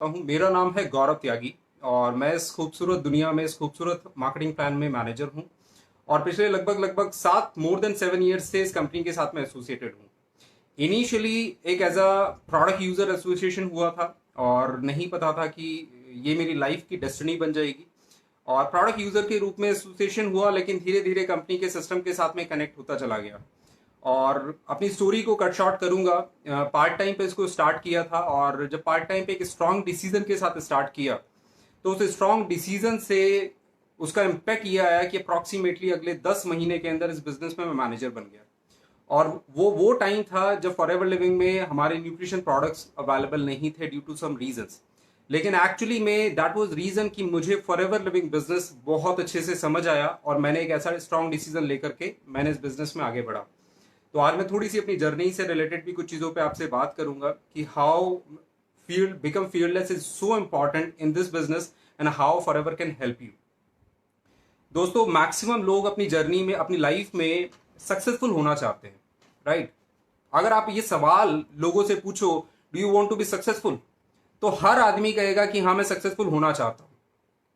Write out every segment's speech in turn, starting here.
हूँ। मेरा नाम है गौरव त्यागी और मैं इस खूबसूरत दुनिया में इस खूबसूरत मार्केटिंग प्लान में मैनेजर हूँ। और पिछले लगभग लगभग 7 मोर देन 7 ईयर्स से इस कंपनी के साथ मैं एसोसिएटेड हूँ। इनिशियली एक as a product user association हुआ था और नहीं पता था कि ये मेरी लाइफ की डेस्टिनी बन जाएगी। और प्रोडक्ट यूजर के रूप में एसोसिएशन हुआ, लेकिन धीरे धीरे कंपनी के सिस्टम के साथ में कनेक्ट होता चला गया। और अपनी स्टोरी को कट शॉर्ट करूंगा। पार्ट टाइम पे इसको स्टार्ट किया था, और जब पार्ट टाइम पे एक स्ट्रांग डिसीजन के साथ स्टार्ट किया तो उस स्ट्रांग डिसीजन से उसका इम्पैक्ट ये आया कि अप्रॉक्सीमेटली अगले 10 महीने के अंदर इस बिजनेस में मैं मैनेजर बन गया। और वो टाइम था जब फॉरएवर लिविंग में हमारे न्यूट्रिशन प्रोडक्ट्स अवेलेबल नहीं थे ड्यू टू सम रीजंस। लेकिन एक्चुअली में दैट वाज रीजन कि मुझे फॉरएवर लिविंग बिजनेस बहुत अच्छे से समझ आया और मैंने एक ऐसा स्ट्रांग डिसीजन लेकर के मैंने इस बिजनेस में आगे बढ़ा। तो आज मैं थोड़ी सी अपनी जर्नी से रिलेटेड भी कुछ चीज़ों पे आपसे बात करूंगा कि how field become fearless is so important in this business and how forever can help you. दोस्तों, मैक्सिमम लोग अपनी जर्नी में अपनी लाइफ में सक्सेसफुल होना चाहते हैं, राइट? अगर आप ये सवाल लोगों से पूछो, do you want to be successful, तो हर आदमी कहेगा कि हाँ मैं सक्सेसफुल होना चाहता हूँ,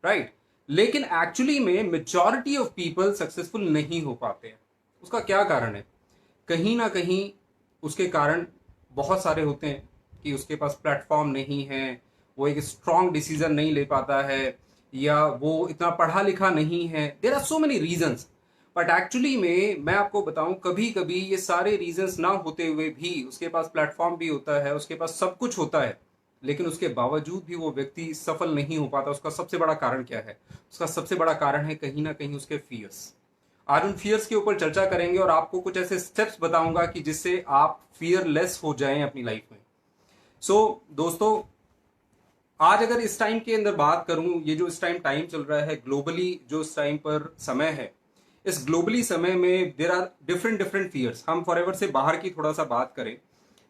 राइट? लेकिन एक्चुअली में मेजॉरिटी ऑफ पीपल सक्सेसफुल नहीं हो पाते हैं। उसका क्या कारण है? कहीं ना कहीं उसके कारण बहुत सारे होते हैं कि उसके पास प्लेटफॉर्म नहीं है, वो एक स्ट्रांग डिसीजन नहीं ले पाता है, या वो इतना पढ़ा लिखा नहीं है। There are so many reasons. But actually में मैं आपको बताऊं, कभी कभी ये सारे रीजंस ना होते हुए भी उसके पास प्लेटफॉर्म भी होता है, उसके पास सब कुछ होता है, लेकिन उसके बावजूद भी वो व्यक्ति सफल नहीं हो पाता। उसका सबसे बड़ा कारण क्या है? उसका सबसे बड़ा कारण है कहीं ना कहीं उसके फियर्स। आज उन फियर्स के ऊपर चर्चा करेंगे और आपको कुछ ऐसे स्टेप्स बताऊंगा कि जिससे आप फियरलेस हो जाएं अपनी लाइफ में। दोस्तों, आज अगर इस टाइम के अंदर बात करूं, ये जो इस टाइम चल रहा है ग्लोबली, जो इस टाइम पर समय है, इस ग्लोबली समय में there are different different fears. हम फॉरएवर से बाहर की थोड़ा सा बात करें,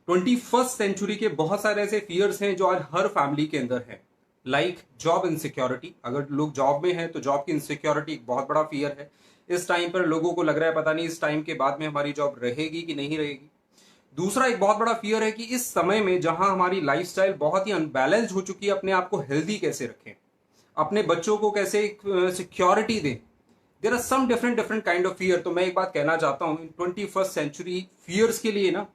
21st सेंचुरी के बहुत सारे ऐसे फियर्स हैं जो आज हर फैमिली के अंदर है। Like job insecurity. अगर लोग जॉब में हैं तो जॉब की इनसिक्योरिटी एक बहुत बड़ा फियर है। इस टाइम पर लोगों को लग रहा है पता नहीं इस टाइम के बाद में हमारी जॉब रहेगी कि नहीं रहेगी। दूसरा एक बहुत बड़ा फियर है कि इस समय में जहां हमारी लाइफस्टाइल बहुत ही अनबैलेंस्ड हो चुकी है, अपने आप को हेल्दी कैसे रखें, अपने बच्चों को कैसे सिक्योरिटी दें। There are some different different kind of fear. तो मैं एक बात कहना चाहता हूं, 21st सेंचुरी फियर्स के लिए ना,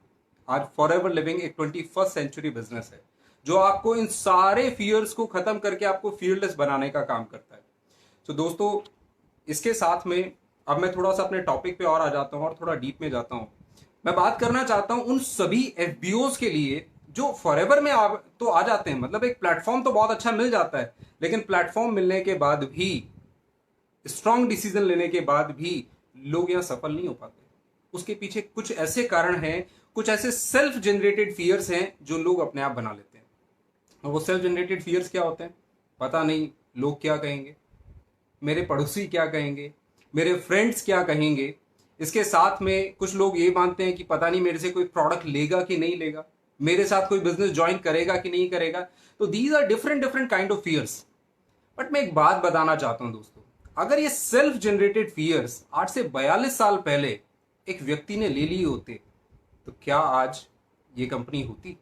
आज फॉरएवर लिविंग एक 21st सेंचुरी बिजनेस है जो आपको इन सारे फियर्स को खत्म करके आपको फियरलेस बनाने का काम करता है। तो दोस्तों, इसके साथ में अब मैं थोड़ा सा अपने टॉपिक पे और आ जाता हूं और थोड़ा डीप में जाता हूं। मैं बात करना चाहता हूं उन सभी एफबीओज के लिए जो फॉरएवर में तो आ जाते हैं। मतलब एक प्लेटफॉर्म तो बहुत अच्छा मिल जाता है, लेकिन प्लेटफॉर्म मिलने के बाद भी, स्ट्रांग डिसीजन लेने के बाद भी लोग यहां सफल नहीं हो पाते। उसके पीछे कुछ ऐसे कारण हैं, कुछ ऐसे सेल्फ जनरेटेड फियर्स हैं जो लोग अपने आप बना लेते हैं। और वो सेल्फ जनरेटेड फियर्स क्या होते हैं? पता नहीं लोग क्या कहेंगे, मेरे पड़ोसी क्या कहेंगे, मेरे फ्रेंड्स क्या कहेंगे। इसके साथ में कुछ लोग ये मानते हैं कि पता नहीं मेरे से कोई प्रोडक्ट लेगा कि नहीं लेगा, मेरे साथ कोई बिजनेस ज्वाइन करेगा कि नहीं करेगा। तो these are different different kind of fears. But मैं एक बात बताना चाहता हूं दोस्तों, अगर ये सेल्फ जनरेटेड फियर्स आज से 42 साल पहले एक व्यक्ति ने ले लिए होते, तो क्या आज ये कंपनी होती?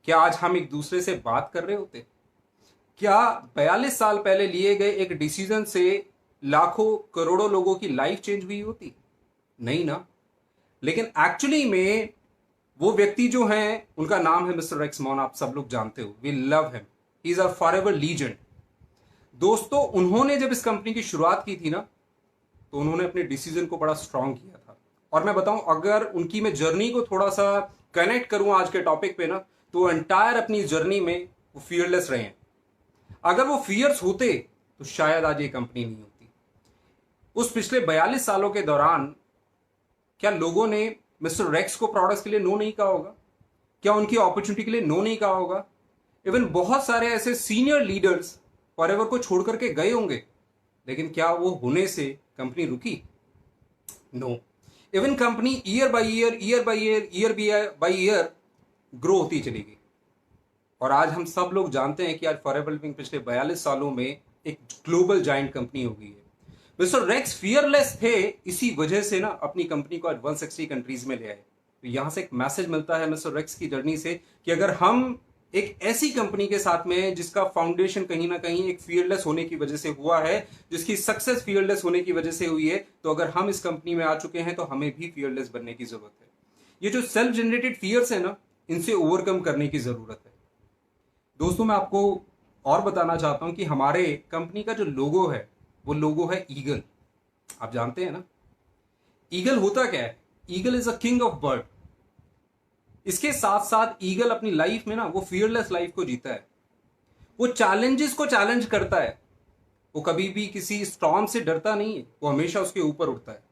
क्या आज हम एक दूसरे से बात कर रहे होते? क्या 42 साल पहले लिए गए एक डिसीजन से लाखों करोड़ों लोगों की लाइफ चेंज हुई होती? नहीं ना। लेकिन एक्चुअली में वो व्यक्ति जो हैं, उनका नाम है मिस्टर रेक्स मॉन। आप सब लोग जानते हो, we love him, he is a forever legend. दोस्तों, उन्होंने जब इस कंपनी की शुरुआत की थी ना, तो उन्होंने अपने डिसीजन को बड़ा स्ट्रांग किया था। और मैं बताऊं, अगर उनकी मैं जर्नी को थोड़ा सा कनेक्ट करूं आज के टॉपिक पे ना, तो एंटायर अपनी जर्नी में वो फियरलेस रहे हैं। अगर वो फियर्स होते तो शायद आज ये कंपनी नहीं होती। उस पिछले 42 सालों के दौरान क्या लोगों ने मिस्टर रेक्स को प्रोडक्ट्स के लिए नो नहीं कहा होगा? क्या उनकी अपॉर्चुनिटी के लिए नो नहीं कहा होगा? इवन बहुत सारे ऐसे सीनियर लीडर्स फॉरएवर को छोड़ करके गए होंगे, लेकिन क्या वो होने से कंपनी रुकी? No. Even company year by year, year by year grow होती चली गई। और आज हम सब लोग जानते हैं कि आज फॉरएवर लिविंग पिछले 42 सालों में एक ग्लोबल जाइंट कंपनी हो गई है। मिस्टर रेक्स फियरलेस थे, इसी वजह से ना अपनी कंपनी को आज 160 कंट्रीज में ले आए। तो यहां से एक मैसेज मिलता है मिस्टर रेक्स की जर्नी से कि अगर हम एक ऐसी कंपनी के साथ में जिसका फाउंडेशन कहीं ना कहीं एक फियरलेस होने की वजह से हुआ है, जिसकी सक्सेस फियरलेस होने की वजह से हुई है। तो अगर हम इस कंपनी में आ चुके हैं तो हमें भी फियरलेस बनने की जरूरत है। ये जो सेल्फ जनरेटेड फियर्स है ना, इनसे ओवरकम करने की जरूरत है। दोस्तों, मैं आपको और बताना चाहता हूं कि हमारे कंपनी का जो लोगो है वो लोगो है ईगल। आप जानते हैं ना ईगल होता क्या है? Eagle is a king of bird. इसके साथ साथ ईगल अपनी लाइफ में ना वो फियरलेस लाइफ को जीता है। वो चैलेंजेस को चैलेंज करता है। वो कभी भी किसी स्टॉर्म से डरता नहीं है, वो हमेशा उसके ऊपर उठता है।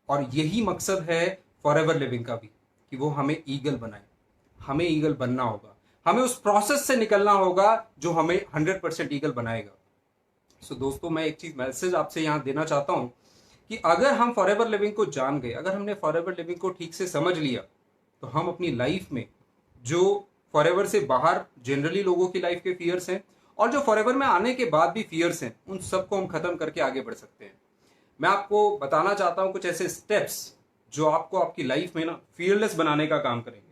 और यही मकसद है फॉरएवर लिविंग का भी, कि वो हमें ईगल बनाए। हमें ईगल बनना होगा, हमें उस प्रोसेस से निकलना होगा जो हमें 100% ईगल बनाएगा। सो दोस्तों, मैं एक चीज मैसेज आपसे यहां देना चाहता हूं कि अगर हम फॉरएवर लिविंग को जान गए, अगर हमने फॉरएवर लिविंग को ठीक से समझ लिया, तो हम अपनी लाइफ में जो फॉरएवर से बाहर जनरली लोगों की लाइफ के फियर्स हैं और जो फॉरएवर में आने के बाद भी फियर्स हैं, उन सबको हम खत्म करके आगे बढ़ सकते हैं। मैं आपको बताना चाहता हूं कुछ ऐसे स्टेप्स जो आपको आपकी लाइफ में ना फियरलेस बनाने का काम करेंगे।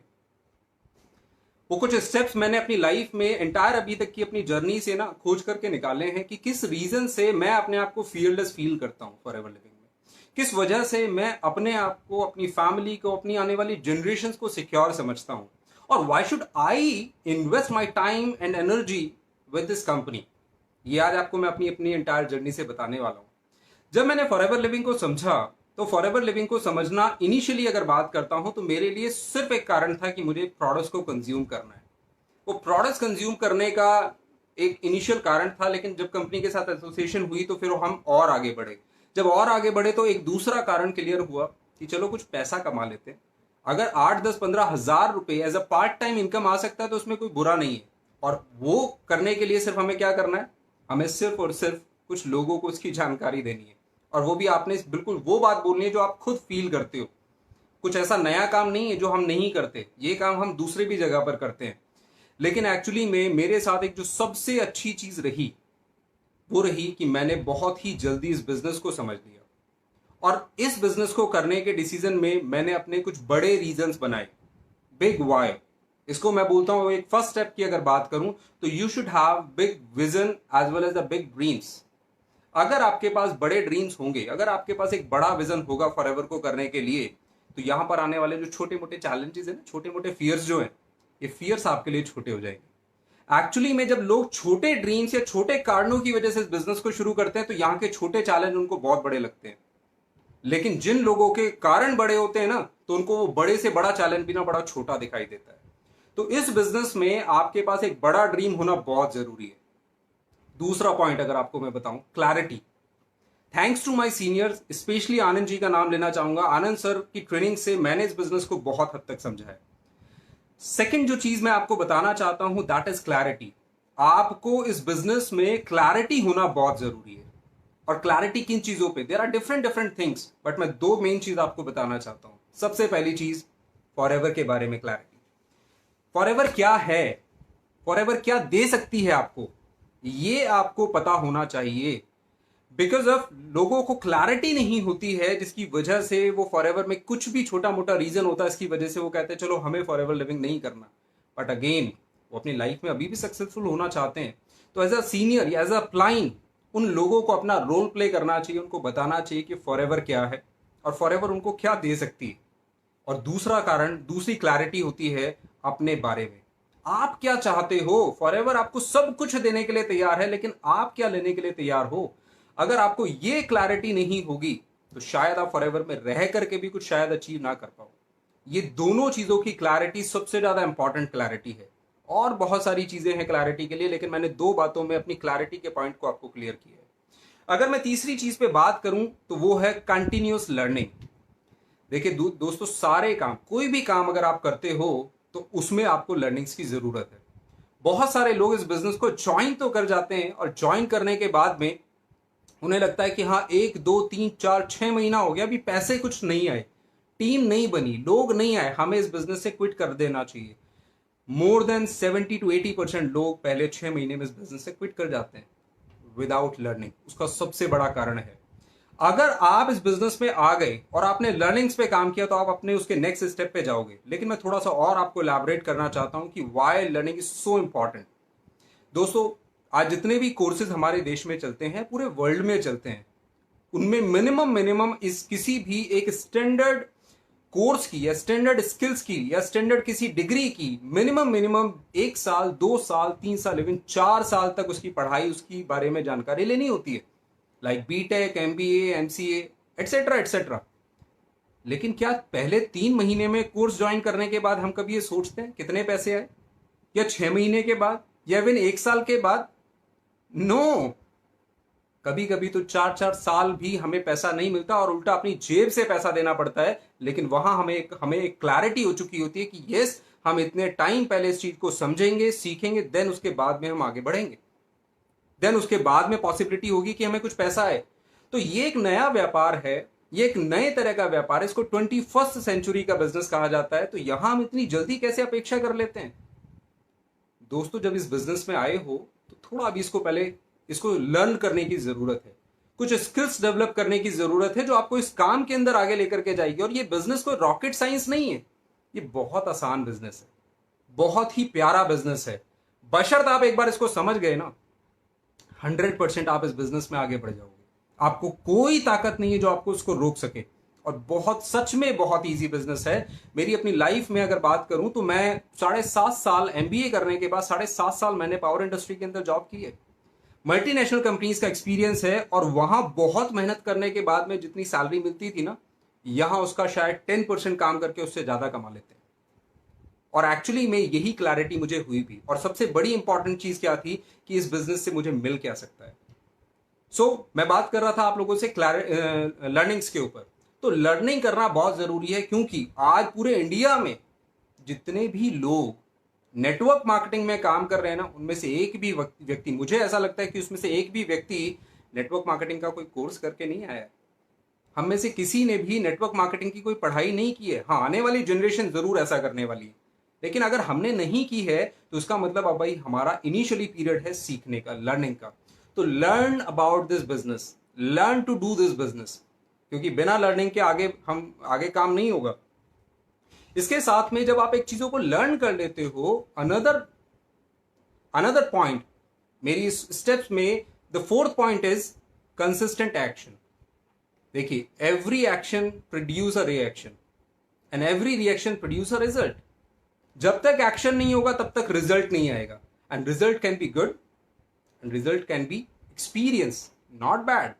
वो कुछ स्टेप्स मैंने अपनी लाइफ में एंटायर अभी तक की अपनी जर्नी से ना खोज करके निकाले हैं कि किस रीजन से मैं अपने आप को फियरलेस फील करता हूं फॉरएवर लिविंग में, किस वजह से मैं अपने आप को, अपनी फैमिली को, अपनी आने वाली जनरेशन को सिक्योर समझता हूं, और why should I invest my time and energy with this company. ये आज आपको मैं अपनी अपनी एंटायर जर्नी से बताने वाला हूं। जब मैंने फॉरएवर लिविंग को समझा, तो फॉरएवर लिविंग को समझना इनिशियली अगर बात करता हूं तो मेरे लिए सिर्फ एक कारण था कि मुझे प्रोडक्ट्स को कंज्यूम करना है। वो प्रोडक्ट्स कंज्यूम करने का एक इनिशियल कारण था, लेकिन जब कंपनी के साथ एसोसिएशन हुई तो फिर हम और आगे बढ़े। जब और आगे बढ़े तो एक दूसरा कारण क्लियर हुआ कि चलो कुछ पैसा कमा लेते हैं। अगर 8, 10, 15 हजार रुपए as a part time income आ सकता है तो उसमें कोई बुरा नहीं है। और वो करने के लिए सिर्फ हमें क्या करना है? हमें सिर्फ और सिर्फ कुछ लोगों को इसकी जानकारी देनी है, और वो भी आपने बिल्कुल वो बात बोलनी है जो आप खुद फील करते हो। कुछ ऐसा नया काम नहीं है जो हम नहीं करते, ये काम हम दूसरे भी जगह पर करते हैं। लेकिन एक्चुअली में मेरे साथ एक जो सबसे अच्छी चीज रही वो रही कि मैंने बहुत ही जल्दी इस बिजनेस को समझ लिया, और इस बिजनेस को करने के डिसीजन में मैंने अपने कुछ बड़े रीजंस बनाए। बिग वाई, इसको मैं बोलता हूं एक फर्स्ट स्टेप की अगर बात करूं तो you should have big vision as well as the big dreams. अगर आपके पास बड़े ड्रीम्स होंगे, अगर आपके पास एक बड़ा विजन होगा फॉरएवर को करने के लिए, तो यहां पर आने वाले जो छोटे मोटे चैलेंजेस हैं, छोटे मोटे फियर्स जो हैं, ये फियर्स आपके लिए छोटे हो जाएंगे। एक्चुअली में जब लोग छोटे ड्रीम्स या छोटे कारणों की वजह से इस बिजनेस को शुरू करते हैं तो यहाँ के छोटे चैलेंज उनको बहुत बड़े लगते हैं। लेकिन जिन लोगों के कारण बड़े होते हैं ना, तो उनको वो बड़े से बड़ा चैलेंज भी ना बड़ा छोटा दिखाई देता है। तो इस बिजनेस में आपके पास एक बड़ा ड्रीम होना बहुत जरूरी है। दूसरा पॉइंट अगर आपको मैं बताऊं, clarity. Thanks to my seniors, specially Anand ji का नाम लेना चाहूंगा। आनंद सर की ट्रेनिंग से मैंने इस बिजनेस को बहुत हद तक समझा है। सेकंड जो चीज मैं आपको बताना चाहता हूं दैट इज क्लैरिटी। आपको इस बिजनेस में क्लैरिटी होना बहुत जरूरी है। और क्लैरिटी किन चीजों पे? There are different different things, but मैं दो मेन चीज आपको बताना चाहता हूं। सबसे पहली चीज, फॉरएवर के बारे में क्लैरिटी। फॉरएवर क्या है, फॉरएवर क्या दे सकती है आपको, ये आपको पता होना चाहिए। बिकॉज ऑफ लोगों को क्लैरिटी नहीं होती है, जिसकी वजह से वो फॉरएवर में कुछ भी छोटा मोटा रीजन होता है, इसकी वजह से वो कहते हैं चलो हमें फॉरएवर लिविंग नहीं करना। बट अगेन वो अपनी लाइफ में अभी भी सक्सेसफुल होना चाहते हैं, तो एज अ सीनियर या एज अ प्लाइन उन लोगों को अपना रोल प्ले करना चाहिए, उनको बताना चाहिए कि फॉरएवर क्या है और फॉरएवर उनको क्या दे सकती है। और दूसरा कारण, दूसरी क्लैरिटी होती है अपने बारे में। आप क्या चाहते हो? फॉरएवर आपको सब कुछ देने के लिए तैयार है, लेकिन आप क्या लेने के लिए तैयार हो? अगर आपको ये क्लैरिटी नहीं होगी तो शायद आप फॉरएवर में रह करके भी कुछ शायद अचीव ना कर पाओ। ये दोनों चीजों की क्लैरिटी सबसे ज्यादा इंपॉर्टेंट क्लैरिटी है। और बहुत सारी चीजें हैं क्लैरिटी के लिए, लेकिन मैंने दो बातों में अपनी क्लैरिटी के पॉइंट को आपको क्लियर किया है। अगर मैं तीसरी चीज पे बात करूं तो वो है कंटिन्यूअस लर्निंग। देखिए दोस्तों, सारे काम, कोई भी काम अगर आप करते हो तो उसमें आपको लर्निंग्स की जरूरत है। बहुत सारे लोग इस बिजनेस को ज्वाइन तो कर जाते हैं, और ज्वाइन करने के बाद में उन्हें लगता है कि हाँ 1, 2, 3, 4, 6 महीना हो गया, अभी पैसे कुछ नहीं आए, टीम नहीं बनी, लोग नहीं आए, हमें इस बिजनेस से क्विट कर देना चाहिए। मोर देन 70 to 80% लोग पहले 6 महीने में इस बिजनेस से क्विट कर जाते हैं विदाउट लर्निंग। उसका सबसे बड़ा कारण है अगर आप इस बिजनेस में आ गए और आपने लर्निंग्स पे काम किया तो आप अपने उसके नेक्स्ट स्टेप पे जाओगे। लेकिन मैं थोड़ा सा और आपको इलैबोरेट करना चाहता हूं कि why learning is so important. दोस्तों, आज जितने भी कोर्सेज हमारे देश में चलते हैं, पूरे वर्ल्ड में चलते हैं, उनमें मिनिमम मिनिमम इस किसी भी एक स्टैंडर्ड कोर्स की या स्टैंडर्ड स्किल्स की या स्टैंडर्ड किसी डिग्री की मिनिमम मिनिमम 1 साल 2 साल 3 साल इवन 4 साल तक उसकी पढ़ाई, उसकी बारे में जानकारी लेनी होती है, like BTech, MBA, MCA, etcetera etcetera. लेकिन क्या पहले 3 महीने में कोर्स ज्वाइन करने के बाद हम कभी ये सोचते हैं कितने पैसे आए, या 6 महीने के बाद, या इवन 1 साल के बाद? नो, कभी कभी तो 4 4 साल भी हमें पैसा नहीं मिलता और उल्टा अपनी जेब से पैसा देना पड़ता है। लेकिन वहां हमें एक क्लैरिटी हो चुकी होती है कि यस, हम इतने टाइम पहले इस चीज को समझेंगे, सीखेंगे, देन उसके बाद में हम आगे बढ़ेंगे, देन उसके बाद में पॉसिबिलिटी होगी कि हमें कुछ पैसा आए। तो ये एक नया व्यापार है, ये एक नए तरह का व्यापार है, इसको 21st सेंचुरी का बिजनेस कहा जाता है। तो यहां हम इतनी जल्दी कैसे अपेक्षा कर लेते हैं? दोस्तों, जब इस बिजनेस में आए हो तो थोड़ा अभी इसको पहले इसको लर्न करने की जरूरत है, कुछ स्किल्स डेवलप करने की जरूरत है जो आपको इस काम के अंदर आगे लेकर के जाएगी। और ये बिजनेस कोई रॉकेट साइंस नहीं है, ये बहुत आसान बिजनेस है, बहुत ही प्यारा बिजनेस है। बशर्ते आप एक बार इसको समझ गए ना, 100% आप इस बिजनेस में आगे बढ़ जाओगे। आपको कोई ताकत नहीं है जो आपको उसको रोक सके। और बहुत, सच में बहुत इजी बिजनेस है। मेरी अपनी लाइफ में अगर बात करूं तो मैं 7.5 साल एमबीए करने के बाद 7.5 साल मैंने पावर इंडस्ट्री के अंदर जॉब की है, मल्टीनेशनल कंपनीज का एक्सपीरियंस है। और वहां बहुत मेहनत करने के बाद में जितनी सैलरी मिलती थी ना, यहां उसका शायद 10% काम करके उससे ज्यादा कमा लेते हैं। और एक्चुअली में यही क्लैरिटी मुझे हुई भी। और सबसे बड़ी इंपॉर्टेंट चीज क्या थी कि इस बिजनेस से मुझे मिल क्या सकता है। मैं बात कर रहा था आप लोगों से लर्निंग्स के ऊपर। तो लर्निंग करना बहुत जरूरी है, क्योंकि आज पूरे इंडिया में जितने भी लोग नेटवर्क मार्केटिंग में काम कर रहे हैं ना, उनमें से एक भी व्यक्ति, मुझे ऐसा लगता है कि उसमें से एक भी व्यक्ति नेटवर्क मार्केटिंग का कोई कोर्स करके नहीं आया है। हम में से किसी ने भी नेटवर्क मार्केटिंग की कोई पढ़ाई नहीं की है। हाँ, आने वाली जनरेशन जरूर ऐसा करने वाली है, लेकिन अगर हमने नहीं की है तो उसका मतलब अब भाई हमारा इनिशियली पीरियड है सीखने का, लर्निंग का। तो learn about this business, learn to do this business, क्योंकि बिना लर्निंग के आगे काम नहीं होगा। इसके साथ में जब आप एक चीजों को लर्न कर लेते हो, अनदर पॉइंट मेरी स्टेप्स में, the fourth point is consistent action. देखिए, every action produce a reaction and every reaction produce a result. जब तक एक्शन नहीं होगा तब तक रिजल्ट नहीं आएगा। And result can be good and result can be experience, not bad.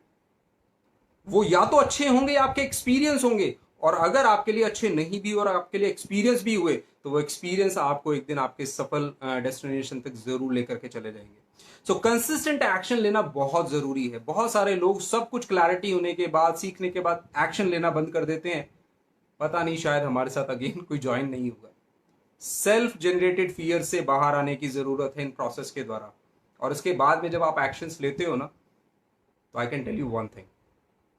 वो या तो अच्छे होंगे या आपके एक्सपीरियंस होंगे। और अगर आपके लिए अच्छे नहीं भी और आपके लिए एक्सपीरियंस भी हुए तो वो एक्सपीरियंस आपको एक दिन आपके सफल डेस्टिनेशन तक जरूर लेकर के चले जाएंगे। सो कंसिस्टेंट एक्शन लेना बहुत जरूरी है। बहुत सारे लोग सब कुछ क्लैरिटी होने के बाद, सीखने के बाद एक्शन लेना बंद कर देते हैं। पता नहीं, शायद हमारे साथ अगेन कोई ज्वाइन नहीं होगा। सेल्फ जनरेटेड फियर से बाहर आने की जरूरत है इन प्रोसेस के द्वारा। और इसके बाद में जब आप एक्शंस लेते हो ना, तो I can tell you one thing,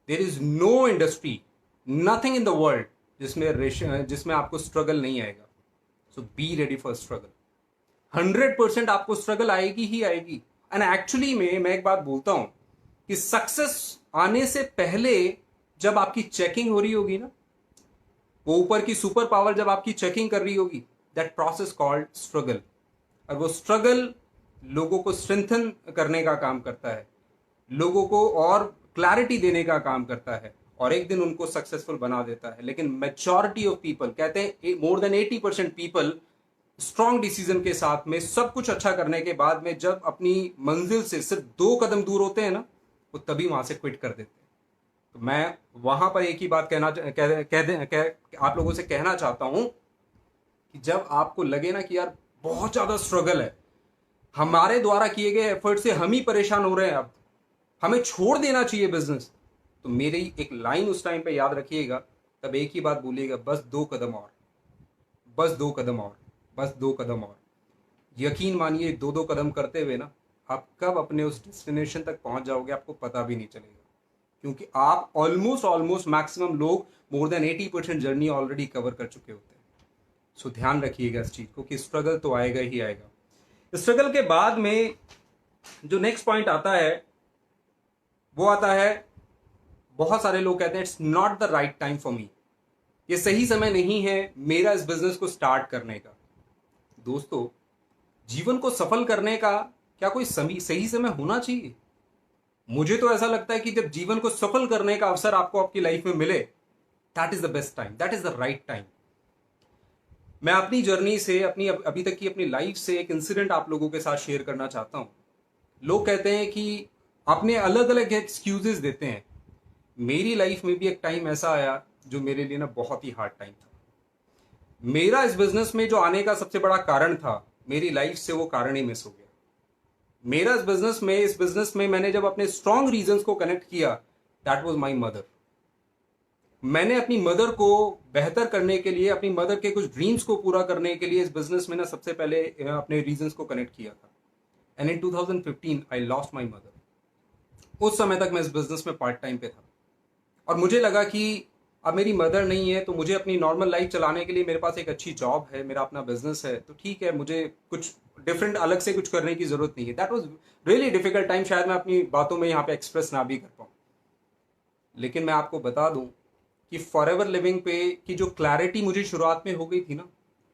there is no industry, nothing in the world जिसमें आपको स्ट्रगल नहीं आएगा। So be ready for struggle. 100% आपको स्ट्रगल आएगी ही आएगी। एंड एक्चुअली में मैं एक बात बोलता हूं कि सक्सेस आने से पहले जब आपकी चेकिंग हो रही होगी ना, वो ऊपर की सुपर पावर जब आपकी चेकिंग कर रही होगी, दैट प्रोसेस कॉल्ड स्ट्रगल। और वो स्ट्रगल लोगों को स्ट्रेंथन करने का काम करता है, लोगों को और क्लैरिटी देने का काम करता है, और एक दिन उनको सक्सेसफुल बना देता है। लेकिन मेजॉरिटी ऑफ पीपल, कहते हैं more than 80% people, strong decision के साथ में सब कुछ अच्छा करने के बाद में जब अपनी मंजिल से सिर्फ 2 कदम दूर होते हैं ना, वो तभी वहां से क्विट कर देते हैं। तो मैं वहां पर एक ही बात आप लोगों से कहना चाहता हूं कि जब आपको लगे ना कि यार बहुत ज्यादा स्ट्रगल है, हमारे द्वारा किए गए एफर्ट से हम ही परेशान हो रहे हैं, अब हमें छोड़ देना चाहिए बिजनेस, तो मेरी एक लाइन उस टाइम पे याद रखिएगा। तब एक ही बात बोलिएगा, बस 2 कदम और, बस 2 कदम और, बस 2 कदम और। यकीन मानिए 2-2 कदम करते हुए ना, आप कब अपने उस डेस्टिनेशन तक पहुंच जाओगे आपको पता भी नहीं चलेगा। क्योंकि आप ऑलमोस्ट मैक्सिमम लोग more than 80% journey already cover कर चुके होते हैं। सो ध्यान रखिएगा इस चीज को कि स्ट्रगल तो आएगा ही आएगा। स्ट्रगल के बाद में जो नेक्स्ट पॉइंट आता है वो आता है बहुत सारे लोग कहते हैं it's not the right time for me, ये सही समय नहीं है मेरा इस बिजनेस को स्टार्ट करने का। दोस्तों, जीवन को सफल करने का क्या कोई सही समय होना चाहिए? मुझे तो ऐसा लगता है कि जब जीवन को सफल करने का अवसर आपको आपकी लाइफ में मिले, that is the best time, that is the right time. मैं अपनी जर्नी से, अपनी अभी तक की अपनी लाइफ से एक इंसिडेंट आप लोगों के साथ शेयर करना चाहता हूं। लोग कहते हैं कि अपने अलग अलग एक्सक्यूजेस देते हैं। मेरी लाइफ में भी एक टाइम ऐसा आया जो मेरे लिए ना बहुत ही हार्ड टाइम था। मेरा इस बिजनेस में जो आने का सबसे बड़ा कारण था, मेरी लाइफ से वो कारण ही मिस हो गया। मेरा इस बिजनेस में मैंने जब अपने स्ट्रॉन्ग रीजंस को कनेक्ट किया, दैट वाज माय मदर। मैंने अपनी मदर को बेहतर करने के लिए, अपनी मदर के कुछ ड्रीम्स को पूरा करने के लिए इस बिजनेस में ना सबसे पहले अपने रीजंस को कनेक्ट किया था। And in 2015 I lost my mother. उस समय तक मैं इस बिजनेस में पार्ट टाइम पे था और मुझे लगा कि अब मेरी मदर नहीं है तो मुझे अपनी नॉर्मल लाइफ चलाने के लिए मेरे पास एक अच्छी जॉब है, मेरा अपना बिजनेस है, तो ठीक है, मुझे कुछ डिफरेंट अलग से कुछ करने की जरूरत नहीं है। That was really difficult time. शायद मैं अपनी बातों में यहाँ पे एक्सप्रेस ना भी कर पाऊँ, लेकिन मैं आपको बता दूं कि फॉरएवर लिविंग पे की जो क्लैरिटी मुझे शुरुआत में हो गई थी ना,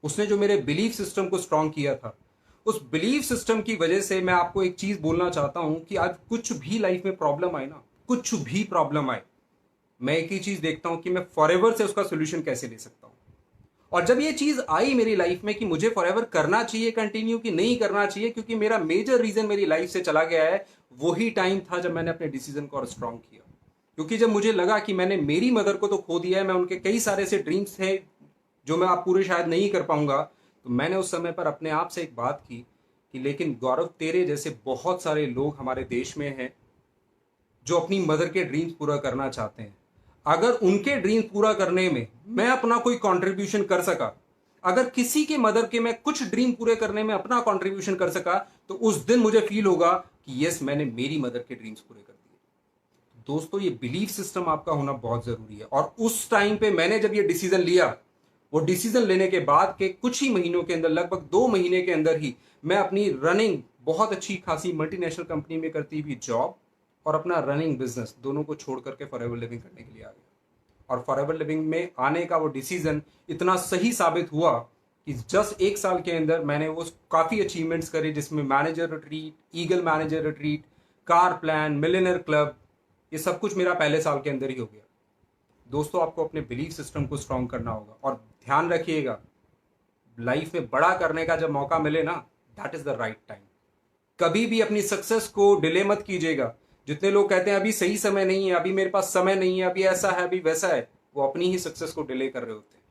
उसने जो मेरे बिलीफ सिस्टम को स्ट्रांग किया था, उस बिलीफ सिस्टम की वजह से मैं आपको एक चीज बोलना चाहता हूं कि आज कुछ भी लाइफ में प्रॉब्लम आए ना, कुछ भी प्रॉब्लम आए, मैं एक ही चीज देखता हूं कि मैं फॉरएवर से उसका सोल्यूशन कैसे ले सकता हूं। और जब ये चीज आई मेरी लाइफ में कि मुझे फॉरएवर करना चाहिए कंटिन्यू कि नहीं करना चाहिए, क्योंकि मेरा मेजर रीजन मेरी लाइफ से चला गया है, वही टाइम था जब मैंने अपने डिसीजन को और स्ट्रांग किया। क्योंकि जब मुझे लगा कि मैंने मेरी मदर को तो खो दिया है, मैं उनके कई सारे से ड्रीम्स थे जो मैं आप पूरे शायद नहीं कर पाऊंगा, तो मैंने उस समय पर अपने आप से एक बात की कि लेकिन गौरव, तेरे जैसे बहुत सारे लोग हमारे देश में हैं जो अपनी मदर के ड्रीम्स पूरा करना चाहते हैं। अगर उनके ड्रीम्स पूरा करने में मैं अपना कोई कंट्रीब्यूशन कर सका, अगर किसी के मदर के मैं कुछ ड्रीम पूरे करने में अपना कंट्रीब्यूशन कर सका, तो उस दिन मुझे फील होगा कि यस, मैंने मेरी मदर के ड्रीम्स पूरे कर दिए। दोस्तों, ये बिलीफ सिस्टम आपका होना बहुत जरूरी है। और उस टाइम पे मैंने जब ये डिसीजन लिया, वो डिसीजन लेने के बाद के कुछ ही महीनों के अंदर, लगभग 2 महीने के अंदर ही, मैं अपनी रनिंग बहुत अच्छी खासी मल्टीनेशनल कंपनी में करती हुई जॉब और अपना रनिंग बिजनेस दोनों को छोड़ करके फॉरएवर लिविंग करने के लिए आ गया। और फॉरएवर लिविंग में आने का वो डिसीजन इतना सही साबित हुआ कि जस्ट 1 साल के अंदर मैंने वो काफी अचीवमेंट्स करे, जिसमें manager retreat, eagle manager retreat, car plan, millionaire club, ये सब कुछ मेरा पहले साल के अंदर ही हो गया। दोस्तों, आपको अपने बिलीफ सिस्टम को स्ट्रांग करना होगा। और ध्यान रखिएगा, लाइफ में बड़ा करने का जब मौका मिले ना, that is the right time. कभी भी अपनी सक्सेस को डिले मत कीजिएगा। जितने लोग कहते हैं अभी सही समय नहीं है, अभी मेरे पास समय नहीं है, अभी ऐसा है, अभी वैसा है, वो अपनी ही सक्सेस को डिले कर रहे होते हैं।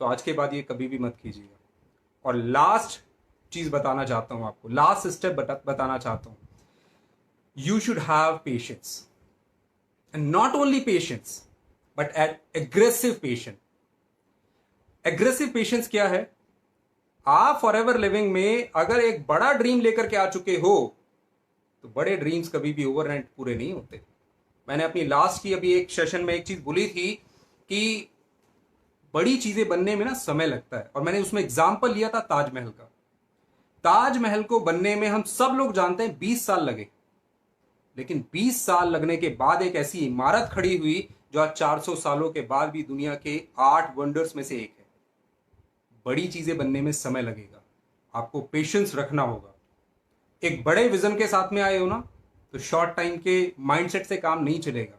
तो आज के बाद ये कभी भी मत कीजिएगा। और लास्ट चीज बताना चाहता हूं आपको, लास्ट स्टेप बताना चाहता हूं, you should have patience. And not only patience but aggressive patience. Aggressive patience क्या है? आप फॉरएवर लिविंग में अगर एक बड़ा ड्रीम लेकर के आ चुके हो, तो बड़े ड्रीम्स कभी भी ओवरनाइट पूरे नहीं होते। मैंने अपनी लास्ट की अभी एक सेशन में एक चीज बोली थी कि बड़ी चीजें बनने में ना समय लगता है, और मैंने उसमें एग्जाम्पल लिया था ताजमहल का। ताजमहल को बनने में हम सब लोग जानते हैं 20 साल लगे, लेकिन 20 साल लगने के बाद एक ऐसी इमारत खड़ी हुई जो आज 400 सालों के बाद भी दुनिया के 8 वंडर्स में से एक है। बड़ी चीजें बनने में समय लगेगा, आपको पेशेंस रखना होगा। एक बड़े विजन के साथ में आए हो ना, तो शॉर्ट टाइम के माइंडसेट से काम नहीं चलेगा।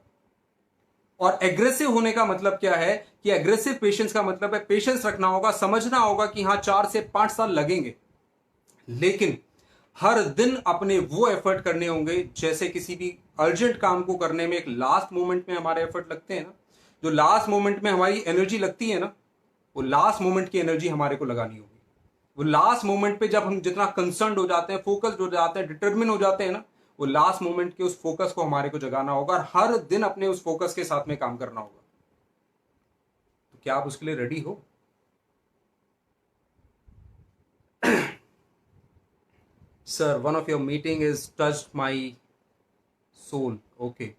और एग्रेसिव होने का मतलब क्या है कि एग्रेसिव पेशेंस का मतलब है पेशेंस रखना होगा, समझना होगा कि हाँ 4 से 5 साल लगेंगे, लेकिन हर दिन अपने वो एफर्ट करने होंगे। जैसे किसी भी अर्जेंट काम को करने में एक लास्ट मोमेंट में हमारे एफर्ट लगते हैं ना, जो लास्ट मोमेंट में हमारी एनर्जी लगती है ना, वो लास्ट मोमेंट की एनर्जी हमारे को लगानी होगी। वो लास्ट मोमेंट पे जब हम जितना कंसर्न हो जाते हैं, फोकस्ड हो जाते हैं, डिटरमिन हो जाते हैं ना, वो लास्ट मोमेंट के उस फोकस को हमारे को जगाना होगा और हर दिन अपने उस फोकस के साथ में काम करना होगा। तो क्या आप उसके लिए रेडी हो? Sir, one of your meeting is touched my soul. Okay,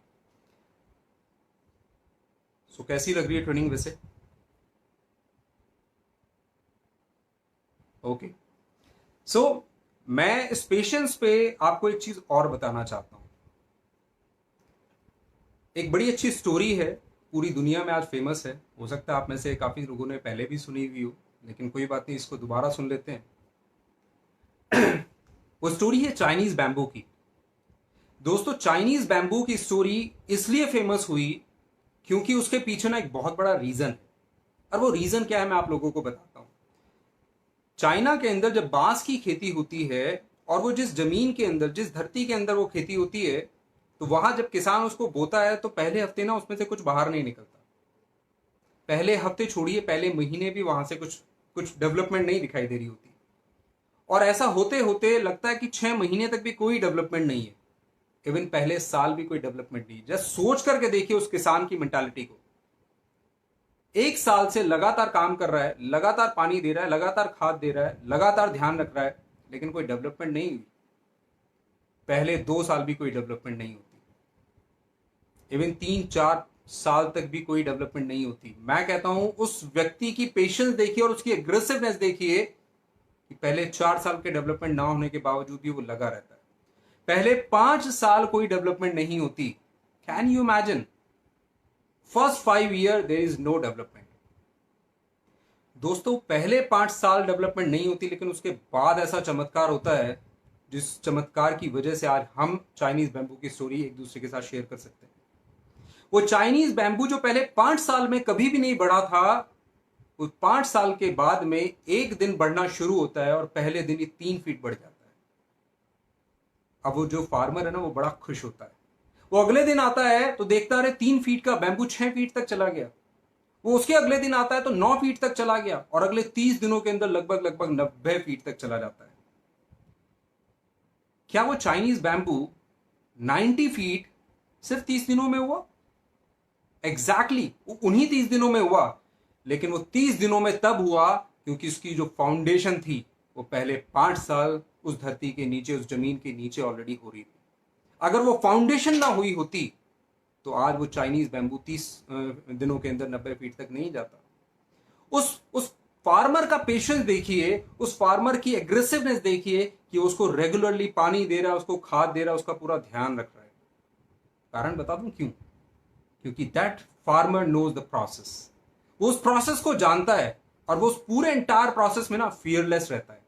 so कैसी लग रही है ट्रेनिंग वैसे? ओके, सो मैं इस पेशेंस पे आपको एक चीज और बताना चाहता हूं। एक बड़ी अच्छी स्टोरी है, पूरी दुनिया में आज फेमस है। हो सकता है आप में से काफ़ी लोगों ने पहले भी सुनी हुई हो, लेकिन कोई बात नहीं, इसको दोबारा सुन लेते हैं। वो स्टोरी है चाइनीज बैम्बू की। दोस्तों, चाइनीज बैम्बू की स्टोरी इसलिए फेमस हुई क्योंकि उसके पीछे ना एक बहुत बड़ा रीजन है। और वो रीजन क्या है मैं आप लोगों को बताता हूं। चाइना के अंदर जब बांस की खेती होती है, और वो जिस जमीन के अंदर, जिस धरती के अंदर वो खेती होती है, तो वहां जब किसान उसको बोता है तो पहले हफ्ते ना उसमें से कुछ बाहर नहीं निकलता। पहले हफ्ते छोड़िए, पहले महीने भी वहां से कुछ कुछ डेवलपमेंट नहीं दिखाई दे रही होती। और ऐसा होते होते लगता है कि 6 महीने तक भी कोई डेवलपमेंट नहीं है। इवन पहले साल भी कोई डेवलपमेंट नहीं। जस्ट सोच करके देखिए उस किसान की मेंटालिटी को। 1 साल से लगातार काम कर रहा है, लगातार पानी दे रहा है, लगातार खाद दे रहा है, लगातार ध्यान रख रहा है, लेकिन कोई डेवलपमेंट नहीं हुई। पहले 2 साल भी कोई डेवलपमेंट नहीं होती। इवन 3-4 साल तक भी कोई डेवलपमेंट नहीं होती। मैं कहता हूं उस व्यक्ति की पेशेंस देखिए और उसकी एग्रेसिवनेस देखिए कि पहले 4 साल के डेवलपमेंट ना होने के बावजूद भी वो लगा रहता है। पहले 5 साल कोई डेवलपमेंट नहीं होती। Can you imagine? First 5 year there is no development. दोस्तों, पहले 5 साल डेवलपमेंट नहीं होती, लेकिन उसके बाद ऐसा चमत्कार होता है जिस चमत्कार की वजह से आज हम चाइनीज बैम्बू की स्टोरी एक दूसरे के साथ शेयर कर सकते हैं। वो चाइनीज बैम्बू जो पहले 5 साल में कभी भी नहीं बढ़ा था, वो 5 साल के बाद में एक दिन बढ़ना शुरू होता है और पहले दिन ही 3 फीट बढ़ जाता है। अब वो जो फार्मर है ना, वो बड़ा खुश होता है। वो अगले दिन आता है तो देखता है 3 फीट का बैम्बू 6 फीट तक चला गया। वो उसके अगले दिन आता है तो 9 फीट तक चला गया, और अगले 30 दिनों के अंदर लगभग लगभग 90 फीट तक चला जाता है। क्या वो चाइनीज बैम्बू 90 फीट सिर्फ 30 दिनों में हुआ? एग्जैक्टली उन्हीं 30 दिनों में हुआ। लेकिन वो 30 दिनों में तब हुआ क्योंकि उसकी जो फाउंडेशन थी वो पहले 5 साल उस धरती के नीचे, उस जमीन के नीचे ऑलरेडी हो रही थी। अगर वो फाउंडेशन ना हुई होती तो आज वो चाइनीज बैम्बू 30 दिनों के अंदर 90 फीट तक नहीं जाता। उस फार्मर का पेशेंस देखिए, उस फार्मर की एग्रेसिवनेस देखिए कि उसको रेगुलरली पानी दे रहा है, उसको खाद दे रहा है, उसका पूरा ध्यान रख रहा है। कारण बता दूं क्यों? क्योंकि that farmer knows the process. वो उस प्रोसेस को जानता है, और वो उस पूरे एंटायर प्रोसेस में ना फियरलेस रहता है।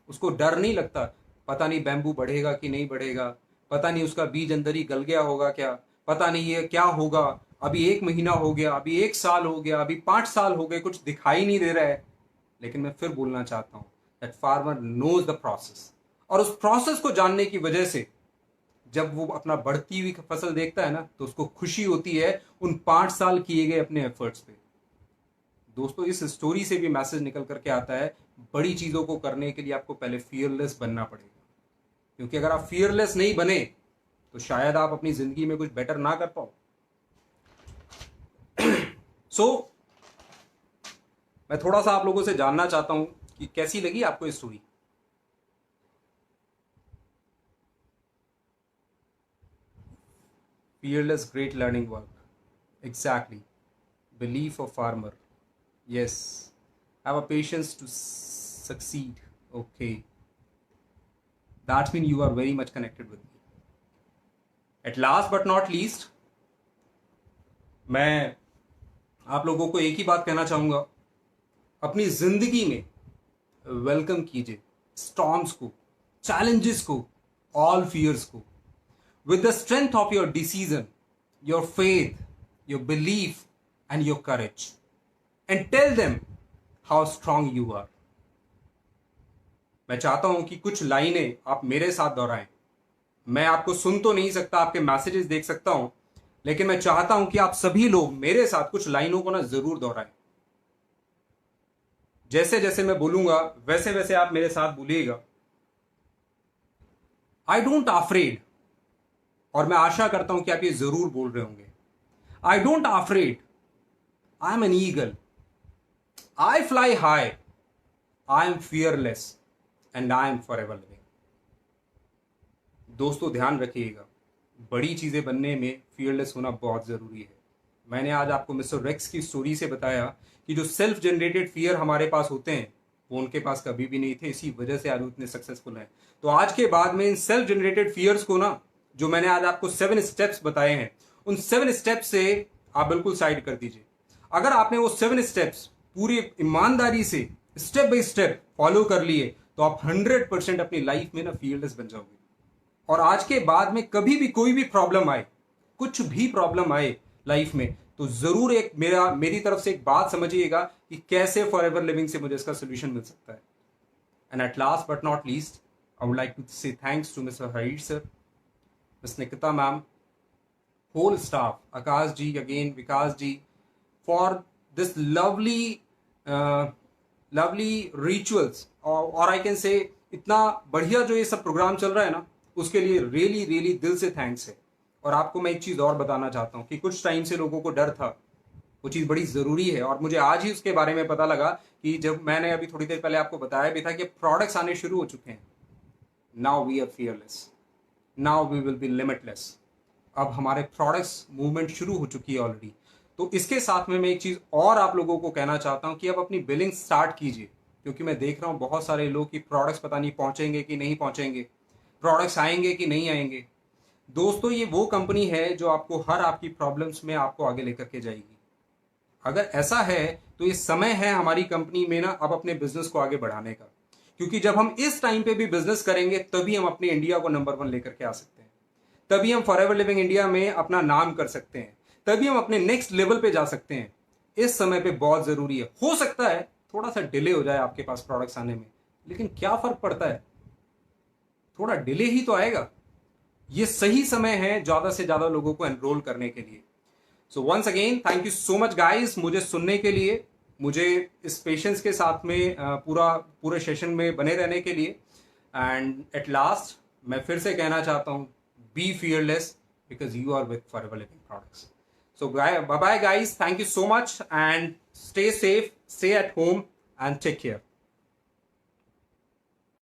उसको डर नहीं लगता, पता नहीं बैम्बू बढ़ेगा कि नहीं बढ़ेगा, पता नहीं उसका बीज अंदर ही गल गया होगा क्या, पता नहीं ये क्या होगा, अभी 1 महीना हो गया, अभी 1 साल हो गया, अभी 5 साल हो गए, कुछ दिखाई नहीं दे रहा है। लेकिन मैं फिर बोलना चाहता हूं that farmer knows the process. और उस प्रोसेस को जानने की वजह से जब वो अपना बढ़ती हुई फसल देखता है ना, तो उसको खुशी होती है उन 5 साल किए गए अपने एफर्ट्स पे। दोस्तों, इस स्टोरी से भी मैसेज निकल करके आता है, बड़ी चीजों को करने के लिए आपको पहले फियरलेस बनना पड़ेगा। क्योंकि अगर आप फियरलेस नहीं बने तो शायद आप अपनी जिंदगी में कुछ बेटर ना कर पाओ। सो मैं थोड़ा सा आप लोगों से जानना चाहता हूं कि कैसी लगी आपको ये story. Fearless, great learning work. Exactly. Belief of farmer. Yes. Have a patience to succeed. Okay. That means you are very much connected with me. At last but not least, मैं आप लोगों को एक ही बात कहना चाहूंगा, अपनी जिंदगी में वेलकम कीजिए स्टॉर्म्स को, चैलेंजेस को, ऑल फियर्स को, with the strength of your decision, your faith, your belief, and your courage, and tell them how strong you are. मैं चाहता हूं कि कुछ लाइनें आप मेरे साथ दोहराएं। मैं आपको सुन तो नहीं सकता, आपके मैसेजेस देख सकता हूं, लेकिन मैं चाहता हूं कि आप सभी लोग मेरे साथ कुछ लाइनों को ना जरूर दोहराएं। जैसे जैसे मैं बोलूंगा वैसे वैसे आप मेरे साथ बोलिएगा। आई डोंट अफ्रेड, और मैं आशा करता हूं कि आप ये जरूर बोल रहे होंगे। I don't afraid, I am an eagle, I fly high, I am fearless, and I am for ever living. दोस्तों, ध्यान रखिएगा, बड़ी चीजें बनने में फियरलेस होना बहुत जरूरी है। मैंने आज आपको मिस्टर रेक्स की स्टोरी से बताया कि जो सेल्फ जनरेटेड फियर हमारे पास होते हैं वो उनके पास कभी भी नहीं थे, इसी वजह से आज उतने सक्सेसफुल हैं। तो आज के बाद में इन सेल्फ जनरेटेड फियर्स को ना, जो मैंने आज आपको 7 स्टेप्स बताए हैं, उन 7 स्टेप्स से आप बिल्कुल साइड कर दीजिए। अगर आपने वो 7 स्टेप्स पूरी ईमानदारी से स्टेप बाय स्टेप फॉलो कर लिए तो आप 100% अपनी लाइफ में ना फील्डलेस बन जाओगे। और आज के बाद में कभी भी कोई भी प्रॉब्लम आए, कुछ भी प्रॉब्लम आए लाइफ में, तो जरूर एक मेरी तरफ से एक बात समझिएगा कि कैसे फॉरएवर लिविंग से मुझे इसका सोल्यूशन मिल सकता है। And at last but not least, I would like to say thanks to mister Harish sir, miss Nikita ma'am, whole staff, Akash ji again, Vikas ji, for this lovely rituals, और I can say इतना बढ़िया जो ये सब programme चल रहा है ना, उसके लिए रियली दिल से थैंक्स है। और आपको मैं एक चीज़ और बताना चाहता हूँ कि कुछ टाइम से लोगों को डर था, वो चीज़ बड़ी ज़रूरी है, और मुझे आज ही उसके बारे में पता लगा कि जब मैंने अभी थोड़ी देर पहले आपको बताया भी था कि प्रोडक्ट्स आने शुरू हो चुके हैं। Now we are fearless, now we will be limitless. अब हमारे प्रोडक्ट्स मूवमेंट शुरू हो चुकी है ऑलरेडी। तो इसके साथ में मैं एक चीज़ और आप लोगों को कहना चाहता हूं कि अब अपनी बिलिंग स्टार्ट कीजिए, क्योंकि मैं देख रहा हूं बहुत सारे लोग कि प्रोडक्ट्स पता नहीं पहुंचेंगे कि नहीं पहुंचेंगे, प्रोडक्ट्स आएंगे कि नहीं आएंगे। दोस्तों, ये वो कंपनी है जो आपको हर आपकी प्रॉब्लम्स में आपको आगे लेकर के जाएगी। अगर ऐसा है तो ये समय है हमारी कंपनी में ना अब अपने बिजनेस को आगे बढ़ाने का, क्योंकि जब हम इस टाइम पे भी बिजनेस करेंगे तभी हम अपने इंडिया को नंबर 1 लेकर के आ सकते हैं, तभी हम फॉरएवर लिविंग इंडिया में अपना नाम कर सकते हैं, तभी हम अपने नेक्स्ट लेवल पे जा सकते हैं। इस समय पे बहुत जरूरी है। हो सकता है थोड़ा सा डिले हो जाए आपके पास प्रोडक्ट्स आने में, लेकिन क्या फर्क पड़ता है, थोड़ा डिले ही तो आएगा। ये सही समय है ज्यादा से ज्यादा लोगों को एनरोल करने के लिए। So once again thank you so much guys, मुझे सुनने के लिए, मुझे इस पेशेंस के साथ में पूरे सेशन में बने रहने के लिए। एंड एट लास्ट मैं फिर से कहना चाहता हूं, be fearless because you are with Forever Living Products. So bye bye guys, thank you so much and stay safe, stay at home and take care.